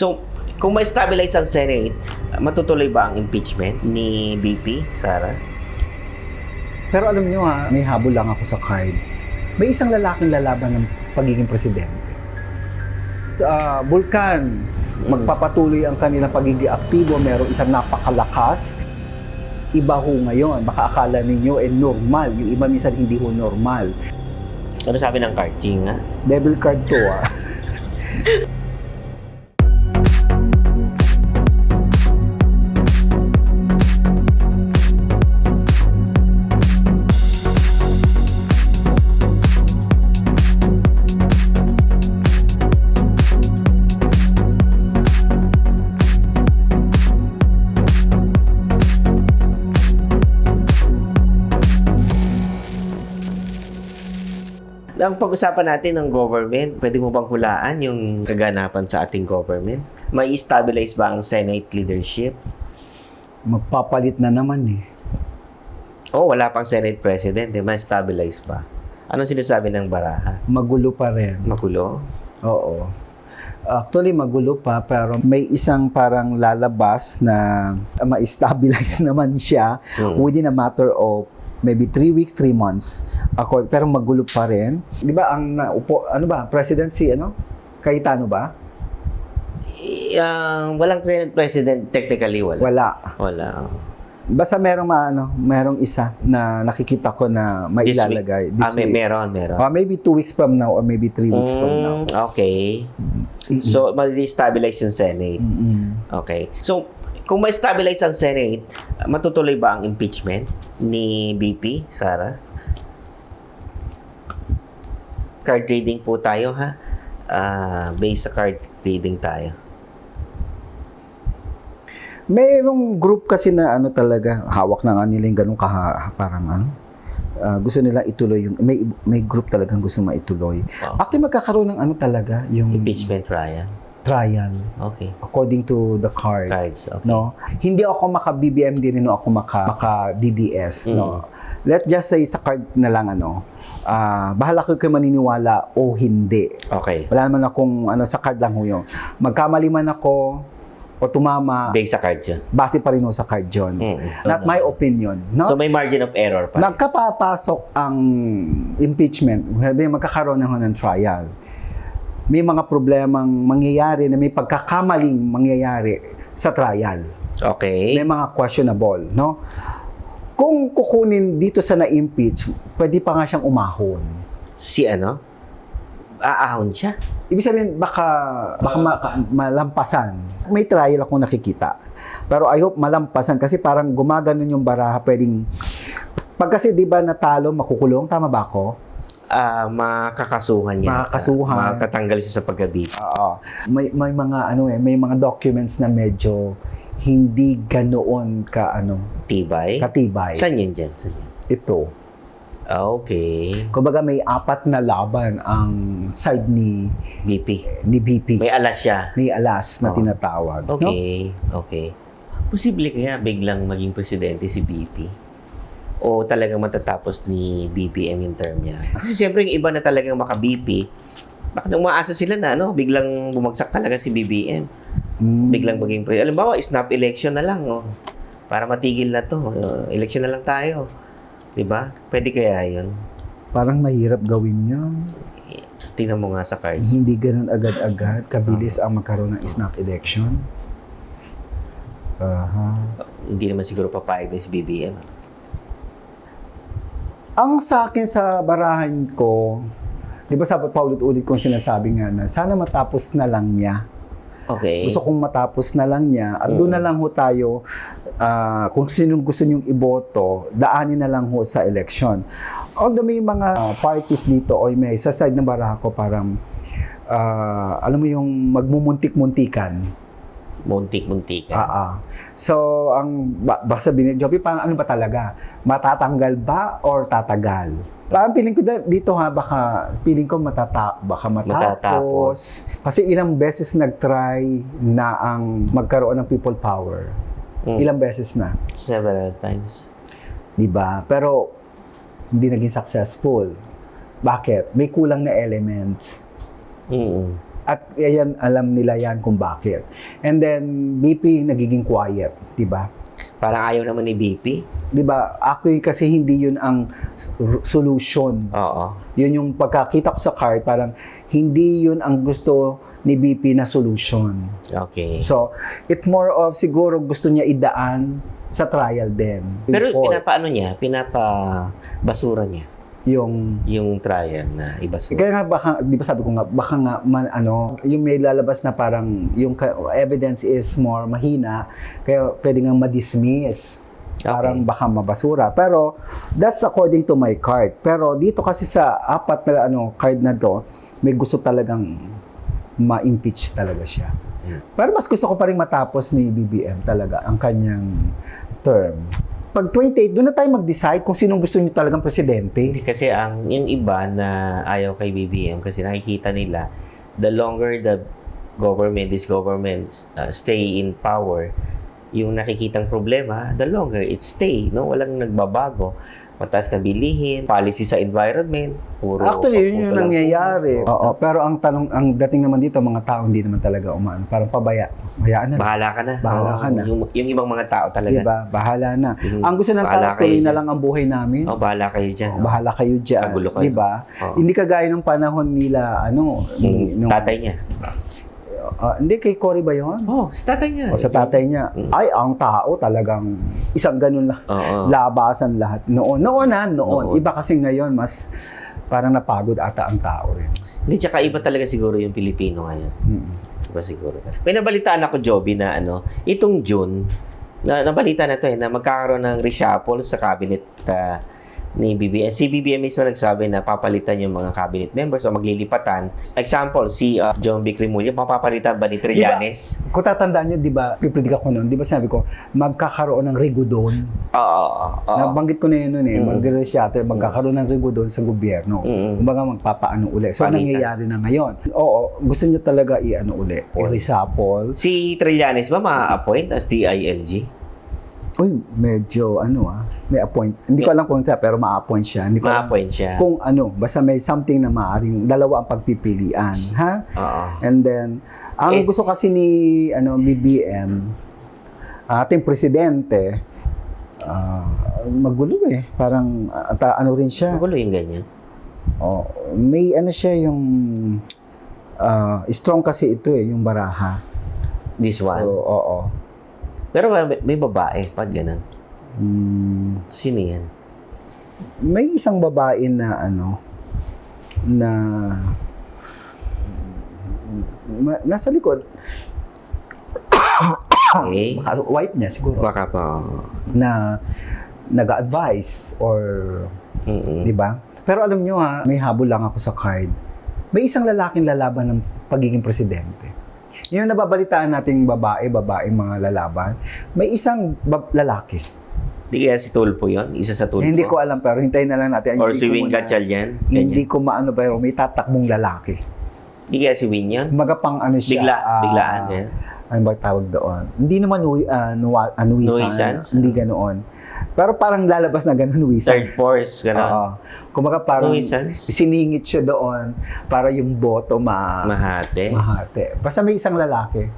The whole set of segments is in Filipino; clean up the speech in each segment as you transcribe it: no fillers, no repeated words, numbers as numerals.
So, kung ma-stabilize ang Senate, matutuloy ba ang impeachment ni BP, Sara? Pero alam niyo may habol lang ako sa card. May isang lalaking lalaban ng pagiging presidente. Sa Vulcan, magpapatuloy ang kanilang pagiging aktibo. Merong isang napakalakas. Iba ho ngayon. Baka akala ninyo normal. Yung iba minsan hindi ho normal. Ano sabi ng card, Ching, ha? Devil card to Ang pag-usapan natin ng government, pwede mo bang hulaan yung kaganapan sa ating government? May stabilize ba ang Senate leadership? Magpapalit na naman Oh, wala pang Senate President, may stabilize ba? Anong sinasabi ng baraha? Magulo pa rin. Magulo? Oo. Actually, magulo pa, pero may isang parang lalabas na ma-stabilize naman siya within a matter of maybe 3 weeks, 3 months. Pero magulo pa rin. Di ba, ang naupo, presidency, Cayetano ba? Walang Senate President, technically wala. Wala. Basta merong isa na nakikita ko na mailalagay this week. Meron. Maybe 2 weeks from now or maybe 3 weeks from now. Okay. So, ma-stabilize yung Senate. Okay. So, kung ma-stabilize ang Senate, matutuloy ba ang impeachment ni BP, Sara? Card reading po tayo, ha? Based sa card reading tayo. Mayroong group kasi na talaga, hawak na nga nila yung ganun gusto nila ituloy yung, may group talagang gusto maituloy. Wow. Actually, magkakaroon ng talaga, yung Impeachment trial. Okay. According to the cards, okay. no? Hindi ako maka-BBM, di rin ako maka-DDS, no? Let's just say sa card na lang, bahala kayo maniniwala o hindi. Okay. Wala naman akong, sa card lang ho yun. Magkamali man ako o tumama, Based sa cards yun. base pa rin ho sa card yun. Not my opinion, no? So, may margin of error pa. Magkapapasok ang impeachment, magkakaroon ng trial. May mga problemang mangyayari na may pagkakamaling mangyayari sa trial. Okay. May mga questionable, no? Kung kukunin dito sa na-impeach, pwede pa nga siyang umahon. Si aahon siya. Ibig sabihin, baka malampasan. May trial akong nakikita. Pero I hope malampasan kasi parang gumaganon yung baraha, pwedeng... Pag kasi di ba natalo, makukulong, tama ba ako? Makakasuhan niya. Makakatanggal siya sa pagkabit. Oo. May mga may mga documents na medyo hindi ganoon Tibay? katibay. Saan yun dyan? Ito. Okay. Kumbaga may 4 na laban ang side ni BP. May alas siya. May alas na tinatawag. Okay. No? Okay. Posible kaya biglang maging presidente si BP? O talagang matatapos ni BBM yung term niya? Kasi siyempre yung iba na talagang maka-BP, bakit umaasa sila na biglang bumagsak talaga si BBM? Biglang maging presidente. Alam ba, snap election na lang, para matigil na to. Election na lang tayo. Diba? Pwede kaya yun? Parang mahirap gawin yun. Tingnan mo nga sa cards. Hindi ganun agad-agad. Kabilis ang magkaroon ng snap election. Hindi naman siguro papayag na si BBM. Ang sa akin sa barahan ko, di ba paulit-ulit kong sinasabi nga na sana matapos na lang niya. Okay. Gusto kong matapos na lang niya at doon na lang ho tayo, kung sinong gusto niyong iboto, daanin na lang ho sa election. Although may mga parties dito o may sa side ng baraha ko parang, alam mo yung magmumuntik-muntikan. Muntik-muntikan. So, baka sabihin, Joby, ano ba talaga? Matatanggal ba or tatagal? Parang feeling ko dito baka matapos. Kasi ilang beses nag-try na ang magkaroon ng people power. Ilang beses na? Several times. Diba? Pero, hindi naging successful. Bakit? May kulang na elements. At ayan, alam nila yan kung bakit. And then, BP nagiging quiet, di ba? Parang ayaw naman ni BP. Di ba? Actually, kasi hindi yun ang solution. Oo. Yun yung pagkakita ko sa card, parang hindi yun ang gusto ni BP na solution. Okay. So, it's more of siguro gusto niya idaan sa trial din. Pero Or pinapabasura niya yung trial na ibasura. kaya nga baka, di ba sabi ko nga, baka nga yung may lalabas na parang yung evidence is more mahina, kaya pwede nga ma-dismiss. Parang baka mabasura. Pero that's according to my card. Pero dito kasi sa apat na card na to, may gusto talagang ma-impeach talaga siya. Pero mas gusto ko pa rin matapos ni BBM talaga ang kanyang term. Pag 28, doon na tayo mag-decide kung sinong gusto niyo talagang presidente. Kasi yung iba na ayaw kay BBM kasi nakikita nila the longer this government stay in power, yung nakikitang problema, the longer it stay, no? Walang nagbabago. Mataas na bilihin, policy sa environment, puro Actually, yun yung lang nangyayari. po. Oo, pero ang dating naman dito, mga tao hindi naman talaga umaan. Parang pabaya. Hayaan na. Bahala ka na. Bahala ka na. Yung ibang mga tao talaga. Diba? Bahala na. Ang gusto ng Bahala tao, kayo tuloy na dyan. lang ang buhay namin. Bahala kayo dyan. Bahala kayo dyan. Kagulo kayo. Diba? Hindi kagaya ng panahon nila, Tatay niya. Hindi, kay Cory ba yun? Sa tatay niya. O sa tatay niya. Ay, ang tao talagang isang ganun lang. Labasan lahat. Noon. Iba kasi ngayon, mas parang napagod ata ang tao rin. Hindi, tsaka iba talaga siguro yung Pilipino ngayon. Iba siguro. May nabalitaan ako, Joby, na itong June, nabalita na to na magkakaroon ng reshuffle sa cabinet ni BBM. Si BBM mismo nagsabi na papalitan yung mga cabinet members o maglilipatan. Example, si John B. Cremulyo, mapapalitan ba ni Trillanes? Diba, kung tatandaan nyo, di ba, pipredict ako noon, di ba sinabi ko, magkakaroon ng rigodon. Oo. Nabanggit ko na yun noon magkakaroon ng rigodon sa gobyerno. Kumbaga magpapaano uli. So, nangyayari na ngayon. Oo, gusto niya talaga uli. I-reshuffle. Si Trillanes ba ma-appoint as DILG? Uy, medyo may appoint. Hindi ko alam kung pero ma-appoint siya. Hindi ko Ma-appoint siya. Kung basta may something na maaaring dalawa ang pagpipilian, ha? Oo. And then, ang gusto kasi ni BBM, ating presidente, magulo eh. Parang rin siya. Magulo yung ganyan. May siya yung strong kasi ito yung baraha. This one? So, oo. Pero may babae, pag ganun. Sino yan? May isang babae na nasa likod. Okay. Wife niya siguro. Baka pa. Na nag-advise or di ba? Pero alam nyo may habol lang ako sa card. May isang lalaking lalaban ng pagiging presidente. Yung nababalitaan nating babae, mga lalaban, may isang lalaki. Hindi kaya si Tulfo yun? Isa sa Tulfo? Hindi ko alam, pero hintayin na lang natin. Or si Wing Gatchalian? Hindi ko pero may tatakbong lalaki. Hindi kaya si Wing yun? Magapang siya. Biglaan yan. Ano ba tawag doon? Hindi naman nuisance. Hindi ganoon. Pero parang lalabas na gano'n, nuisance. Third force, gano'n. Kumaga parang nuisance? siningit siya doon para yung boto mahate. Basta may isang lalaki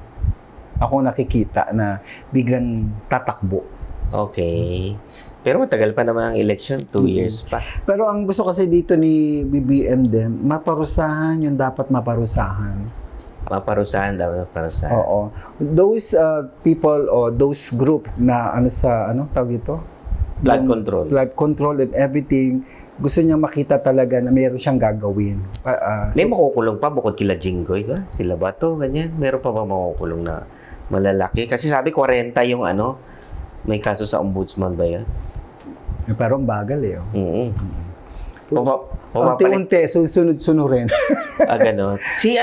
ako nakikita na biglang tatakbo. Okay. Pero matagal pa naman ang election, 2 years pa. Pero ang gusto kasi dito ni BBM din, maparusahan yung dapat maparusahan. Dapat maparusahan. Oo. Those people or those group na tawag ito? Blood control. Blood control and everything. Gusto niya makita talaga na mayroon siyang gagawin. May makukulong pa bukod kila Jinggoy ba? Sila ba to? Ganyan. Meron pa ba makukulong na malalaki? Kasi sabi 40 yung may kaso sa ombudsman ba yan? Pero ang bagal eh. Unti-unti, sunod-sunod rin. Ganon. Si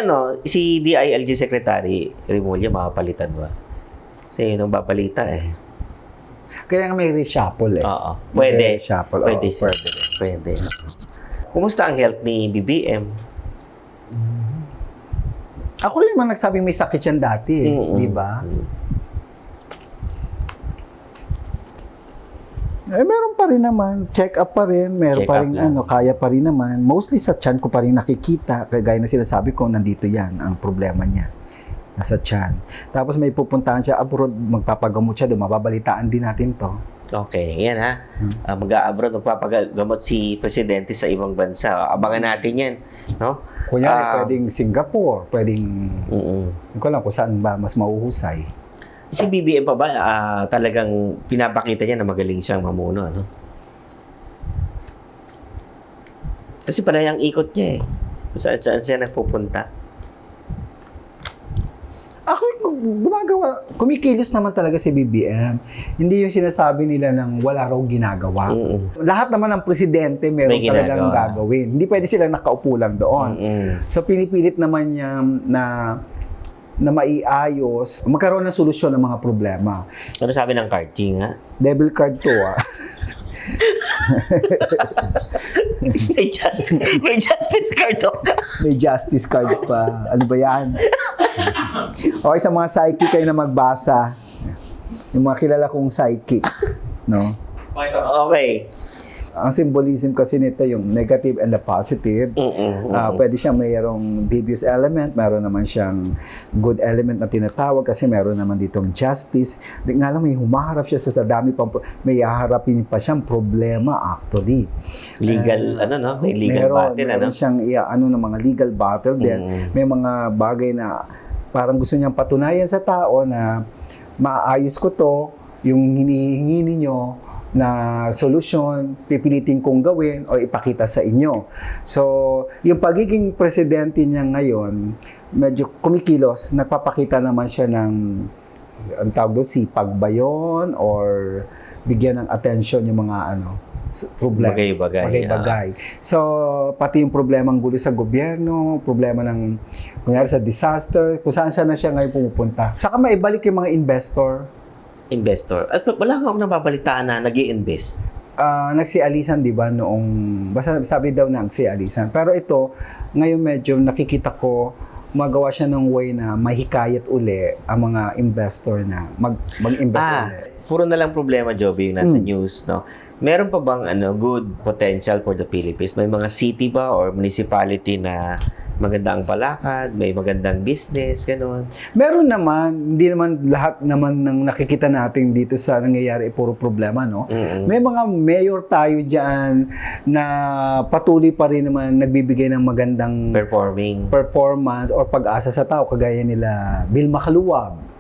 DILG Secretary Remulla, makapalitan ba? Kasi yun ang papalita Kaya nga may reshuffle Oo. Pwede. Reshuffle. Pwede. Kumusta ang health ni BBM? Ako rin naman nagsabing may sakit yan dati di ba? Meron pa rin naman. Check up pa rin. Meron Check pa up rin, lang. kaya pa rin naman. Mostly sa tiyan ko pa rin nakikita. Kagaya na sinasabi ko, nandito yan ang problema niya. Nasa tiyan. Tapos may pupuntahan siya abroad, magpapagamot siya doon. Mababalitaan din natin to. Okay, yan ha. Mag-a-abroad, magpapagamot si Presidente sa ibang bansa. Abangan natin yan. No? Kunyari, pwedeng Singapore, pwedeng, hindi ko lang kung saan ba mas mauhusay. Si BBM pa ba, talagang pinapakita niya na magaling siyang mamuno, ano? Kasi panay ang ikot niya eh. Kung saan siya nagpupunta. Ako, gumagawa, kumikilos naman talaga si BBM. Hindi yung sinasabi nila ng wala raw ginagawa. Lahat naman ng presidente meron May talagang ginagawa. gagawin. Hindi pwede silang nakaupo lang doon. So, pinipilit naman niya na maiayos, magkaroon ng solusyon ng mga problema. Ano sabi ng card king, ha? Devil card to, ah. may justice card to. May justice card pa. Ano ba yan? Okay, sa mga psychic kayo na magbasa. Yung mga kilala kong psychic. No? Okay. Ang symbolism kasi nito yung negative and the positive. Pwede siyang mayroong devious element, meron naman siyang good element na tinatawag kasi meron naman ditong justice. Di nga lang may humaharap siya sa dami pa, may haharapin pa siyang problema actually. Legal, may legal battle, meron siyang ng mga legal battle din. May mga bagay na parang gusto niyang patunayan sa tao na maayos ko to, yung hinihingi ninyo na solusyon, pipilitin kong gawin o ipakita sa inyo. So, yung pagiging presidente niya ngayon, medyo kumikilos, nagpapakita naman siya ng, ang tawag doon, sipag ba yun? Or bigyan ng attention yung mga problema. Bagay-bagay. So, pati yung problemang gulo sa gobyerno, problema ng, kunyari sa disaster, kung saan na siya ngayon pumupunta. Saka maibalik yung mga investor. At wala nga akong nababalitaan na nag-i-invest. Nagsialisan, di ba, noong, basta sabi daw na nagsialisan. Pero ito, ngayon medyo nakikita ko, magawa siya ng way na mahikayat uli ang mga investor na mag-invest uli. Puro na lang problema, Joby, yung nasa news, no? Meron pa bang good potential for the Philippines? May mga city ba or municipality na magandang palakad, may magandang business, gano'n? Meron naman, hindi naman lahat naman ng nakikita natin dito sa nangyayari puro problema, no? May mga mayor tayo dyan na patuloy pa rin naman nagbibigay ng magandang performance or pag-asa sa tao, kagaya nila Vilma Caluwag,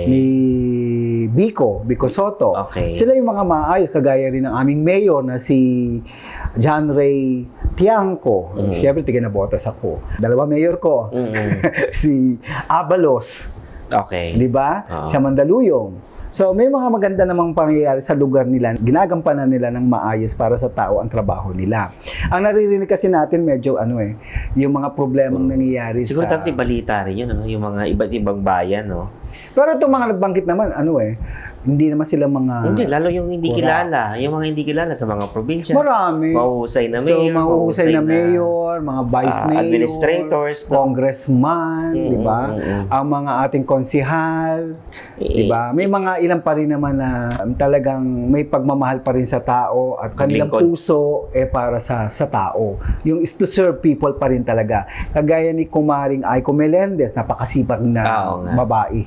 ni Bico Soto. Sila yung mga maayos, kagaya rin ng aming mayor na si John Ray Tiangco. Siyempre, tiganabotas ako. Dalawa mayor ko. Si Abalos. Di ba? Sa Mandaluyong. So, may mga maganda namang pangyayari sa lugar nila. Ginagampanan nila ng maayos para sa tao ang trabaho nila. Ang naririnig kasi natin medyo yung mga problemang nangyayari Siguro sa... tapos balita rin yun, yung mga iba't ibang bayan, no? Pero itong mga nagbanggit naman, hindi naman sila mga... Hindi, lalo yung hindi kilala. Yung mga hindi kilala sa mga probinsya. Marami. Mahuhusay na mayor. So, mahuhusay na mayor, mga vice mayor, administrators, congressman, di ba? Ang mga ating konsihal, di ba? May mga ilan pa rin naman na talagang may pagmamahal pa rin sa tao at kanilang puso para sa tao. Yung is to serve people pa rin talaga. Kagaya ni Kumaring Aiko Melendez, napakasipag na babae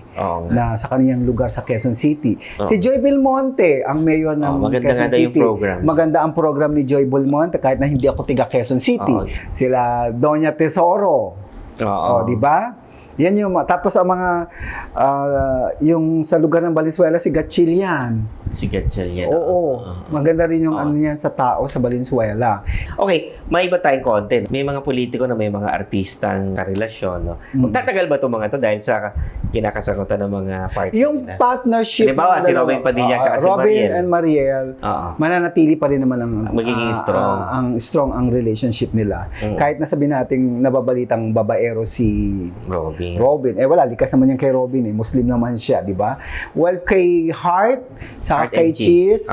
na sa kaniyang lugar sa Quezon City. Si Joy Belmonte, ang mayor ng Quezon City. Maganda ang program ni Joy Belmonte kahit na hindi ako tiga Quezon City. Sila Doña Tesoro. Di ba? Yan yung tapos ang mga yung sa lugar ng Valenzuela si Gatchalian. Oo. Maganda rin yung niyan sa tao sa Valenzuela. Okay, may iba tayong content. May mga politiko na may mga artistang karelasyon, no? Magtatagal ba itong mga to dahil sa kinakasakutan ng mga party yung nila? Partnership. Halimbawa, si Robin Padilla at si Robin Mariel. and Mariel, mananatili pa rin naman ang magiging strong. Strong ang relationship nila. Kahit na sabihin nating nababalitang babaero si Robin. Wala, likas naman yan kay Robin. Muslim naman siya, di ba? Well, kay Heart, sa kay Cheese,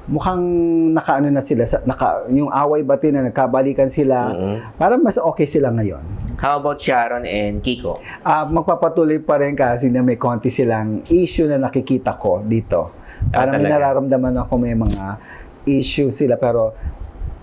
mukhang nakaano na sila, yung away bati na nagkabalikan sila, parang mas okay sila ngayon. How about Sharon and Kiko? Magpapatuloy pa rin kasi na may konti silang issue na nakikita ko dito. Parang may talaga? nararamdaman ako may mga issue sila, pero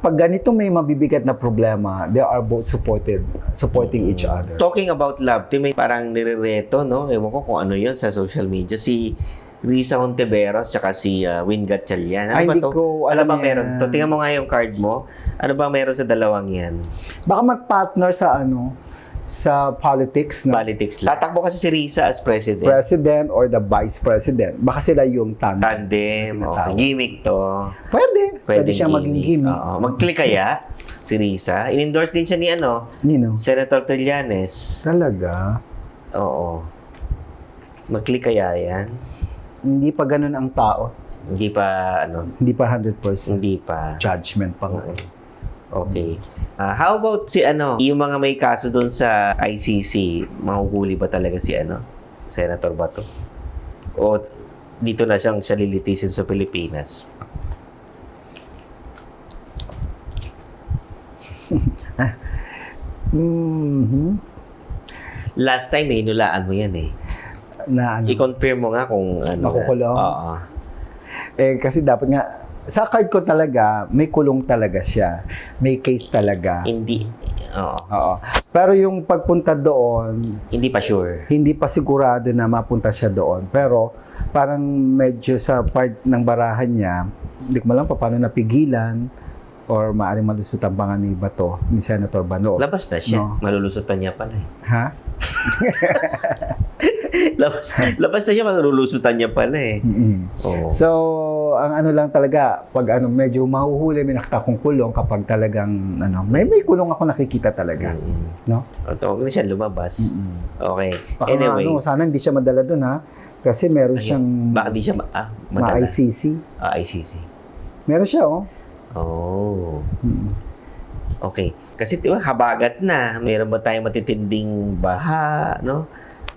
pag ganito may mabibigat na problema, they are both supporting each other. Talking about love team, may parang nirereto, no? Ewan ko kung ano yun sa social media. Si Risa Hontiveros tsaka si Win Gatchalian. Ano Ay, ba hindi to? ko Ano alam ba yan. meron to? Tingnan mo nga yung card mo. Ano ba meron sa dalawang yan? Baka mag-partner sa politics, no? Politics lang. Tatakbo kasi si Risa as president. President or the vice president. Baka sila yung Tandem. Okay. Gimmick to. Pwede Pwedeng siya maging gimmick. Oo. Mag-click kaya si Risa. In-endorse din siya ni Nino? Senator Trillanes. Talaga? Oo. Mag-click kaya yan? Hindi pa ganun ang tao. Hindi pa, Hindi pa 100% hindi pa. judgment pa nga. Okay. How about si yung mga may kaso doon sa ICC, mahuhuli ba talaga si Senator Bato? O dito na siya lilitisin sa Pilipinas? Last time, inulaan mo yan eh. Na I-confirm mo nga kung Makukulong? Oo. kasi dapat nga, sa card ko talaga, may kulong talaga siya. May case talaga. Hindi. Oo. Oo. Pero yung pagpunta doon, Hindi pa sure. hindi pa sigurado na mapunta siya doon. Pero parang medyo sa part ng barahan niya, hindi ko malam pa paano napigilan or maaaring malusutan pa nga ni Bato, ni Senator Bano. Labas na siya. No. Malulusutan niya pala eh. Ha? labas na siya, malulusutan niya pala eh. Oo. So, ang lang talaga, pag medyo mahuhuli, may nakita kong kulong kapag talagang, may kulong ako nakikita talaga. No? O, huwag na siya lumabas. Okay. Baka Anyway. sana hindi siya madala doon, ha? Kasi meron siyang Baka di siya madala. ma-ICC. ICC. Meron siya, oh. Oh. Okay. Kasi diba, habagat na. Meron ba tayong matitinding baha, no?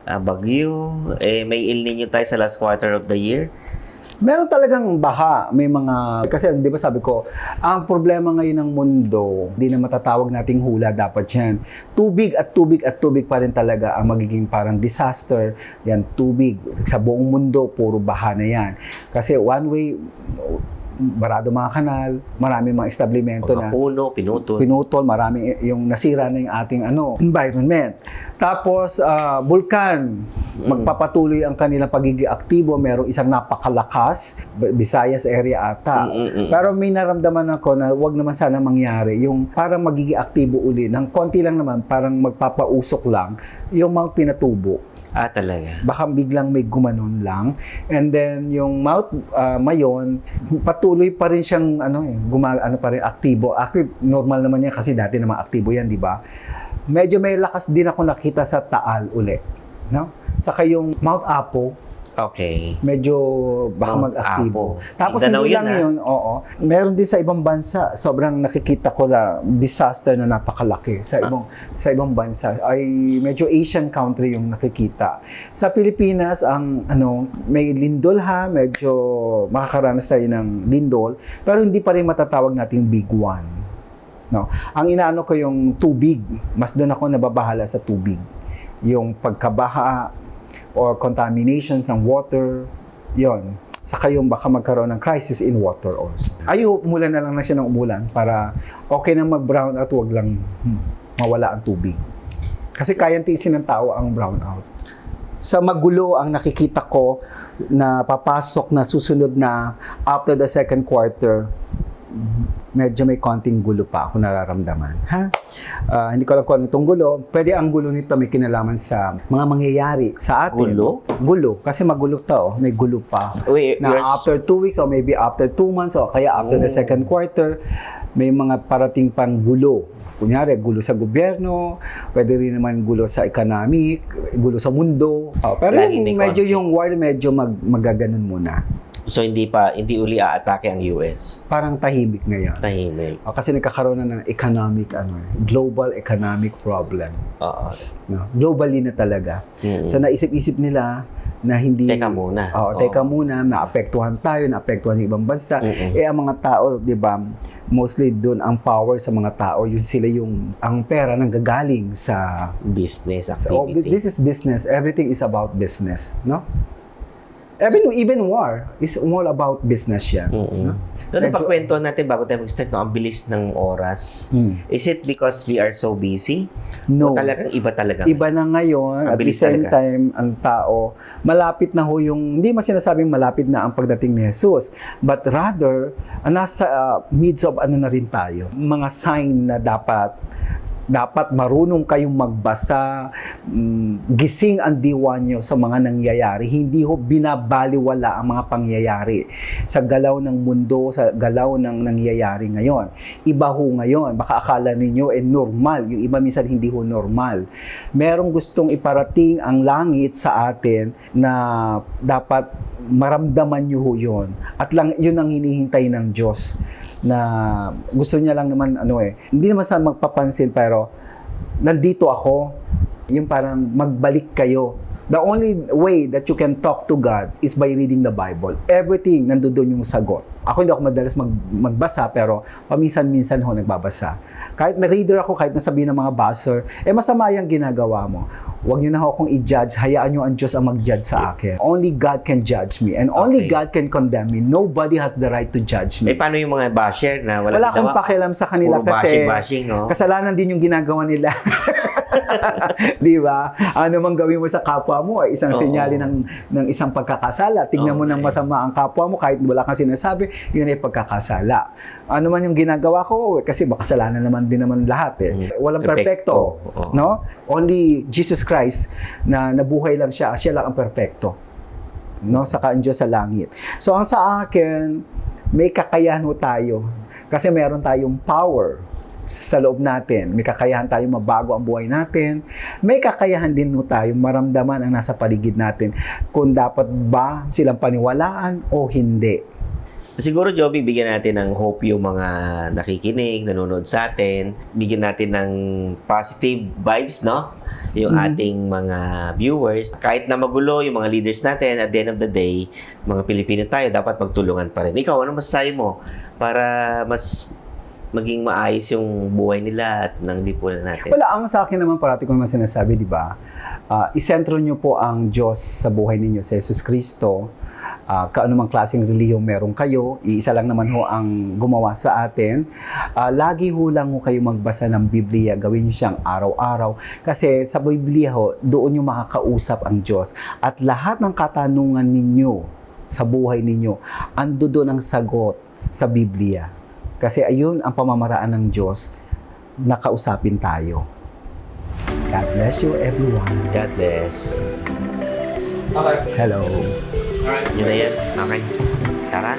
Bagyo. May El Nino tayo sa last quarter of the year. Meron talagang baha. May mga... Kasi, di ba sabi ko, ang problema ngayon ng mundo, di na matatawag nating hula, dapat yan. Tubig at tubig at tubig pa rin talaga ang magiging parang disaster. Yan, tubig. Sa buong mundo, puro baha na yan. Kasi one way... barado mga kanal, marami mga establishmento na puno, pinutol, marami yung nasira na yung ating environment. Tapos, bulkan, magpapatuloy ang kanilang pagiging aktibo, merong isang napakalakas, Visayas area ata. Pero may naramdaman ako na wag naman sana mangyari, yung parang magiging aktibo uli, ng konti lang naman, parang magpapausok lang, yung Mount Pinatubo. Talaga. Baka biglang may gumanon lang. And then, yung Mount Mayon, patuloy pa rin siyang, pa rin, aktibo. Actually, normal naman yan kasi dati naman aktibo yan, di ba? Medyo may lakas din ako nakita sa Taal uli. No? Saka yung Mount Apo, okay. medyo baka Mount mag-aktibo. Apo. Tapos Mindanao hindi lang yan, yun, oo. Meron din sa ibang bansa, sobrang nakikita ko na disaster na napakalaki sa ibang bansa. Ay medyo Asian country yung nakikita. Sa Pilipinas, ang may lindol medyo makakaranas tayo ng lindol, pero hindi pa rin matatawag nating big one. No. Ang inaano ko yung tubig, mas doon ako nababahala sa tubig. Yung pagkabaha or contamination ng water, yon. Saka yung baka magkaroon ng crisis in water also. Umulan na lang na siya ng umulan para okay na mag-brown out, wag lang mawala ang tubig. Kasi kayang tiisin ng tao ang brown out. Sa magulo ang nakikita ko na papasok na susunod na after the second quarter, medyo may konting gulo pa ako nararamdaman. Hindi ko alam kung ano itong gulo. Pwede ang gulo nito may kinalaman sa mga mangyayari sa atin. Gulo? Gulo. Kasi magulo to. May gulo pa. Wait, Na after 2 weeks or maybe after 2 months o kaya after the second quarter, may mga parating pang gulo. Kunyari, gulo sa gobyerno, pwede rin naman gulo sa economic, gulo sa mundo. Pero medyo yung world medyo magaganon muna. So, hindi uli aatake ang US? Parang tahimik ngayon. Tahimik. Kasi nagkakaroon na ng economic, global economic problem. Oo. No? Globally na talaga. So naisip-isip nila na hindi... Teka muna. Teka muna, naapektuhan tayo, naapektuhan yung ibang bansa. Ang mga tao, di ba, mostly doon ang power sa mga tao, ang pera nanggagaling sa Business So, activity. this is business. Everything is about business, no? Even war is all about business yan. No? So, napagkwento natin bago tayo mag-start, no? Ang bilis ng oras. Is it because we are so busy? No. O talagang iba talaga? Iba na ngayon, Ang at the bilis same talaga. time, ang tao, malapit na ho yung, hindi man sinasabing malapit na ang pagdating ni Jesus, but rather, nasa midst of ano na rin tayo. Mga sign na dapat marunong kayong magbasa, gising ang diwa nyo sa mga nangyayari. Hindi ho binabaliwala ang mga pangyayari sa galaw ng mundo, sa galaw ng nangyayari ngayon. Iba ho ngayon. Baka akala ninyo normal. Yung iba minsan hindi ho normal. Merong gustong iparating ang langit sa atin na dapat maramdaman nyo ho yun. At yun ang hinihintay ng Diyos na gusto niya lang naman hindi naman sa magpapansin pero nandito ako, yung parang magbalik kayo. The only way that you can talk to God is by reading the Bible. Everything nandoon yung sagot. Ako hindi ako madalas magbasa pero paminsan-minsan ho nagbabasa. Kahit na reader ako, kahit nasabihin ng mga buzzer, masama yung ginagawa mo. Huwag niyo na ho akong i-judge, hayaan niyo ang Diyos ang mag-judge sa akin. Only God can judge me and only God can condemn me. Nobody has the right to judge me. Paano yung mga basher na wala akong pakialam sa kanila puro kasi bashing, no? kasalanan din yung ginagawa nila. Di ba? Ano mang gawin mo sa kapwa mo ay isang senyali ng isang pagkakasala. Tignan mo ng masama ang kapwa mo kahit wala kang sinasabi, yun ay pagkakasala. Ano man yung ginagawa ko kasi makasalanan naman din naman lahat Walang perfecto, no? Only Jesus Christ na nabuhay lang siya lang ang perfecto. No? Saka ang Diyos sa langit. So ang sa akin, may kakayahan ho tayo kasi meron tayong power sa loob natin. May kakayahan tayo mabago ang buhay natin. May kakayahan din ho tayo maramdaman ang nasa paligid natin kung dapat ba silang paniwalaan o hindi. Siguro, Joby, bigyan natin ng hope yung mga nakikinig, nanonood sa atin. Bigyan natin ng positive vibes, no? Yung ating mga viewers. Kahit na magulo yung mga leaders natin, at the end of the day, mga Pilipino tayo, dapat magtulungan pa rin. Ikaw, ano masasabi mo para mas maging maayos yung buhay nila at ng lipunan natin? Wala, ang sa akin naman parati ko naman sinasabi, di ba? Isentro nyo po ang Diyos sa buhay ninyo, sa Jesus Kristo. Kaanumang klaseng relihiyon meron kayo, iisa lang naman ho ang gumawa sa atin. Lagi ho lang ho kayo magbasa ng Biblia, gawin nyo siyang araw-araw. Kasi sa Biblia ho, doon nyo makakausap ang Diyos. At lahat ng katanungan ninyo sa buhay ninyo, ando doon ang sagot sa Biblia. Kasi ayun ang pamamaraan ng Diyos na kausapin tayo. God bless you, everyone. God bless. Okay. Hello. Alright. Yun na yan. Okay. Tara.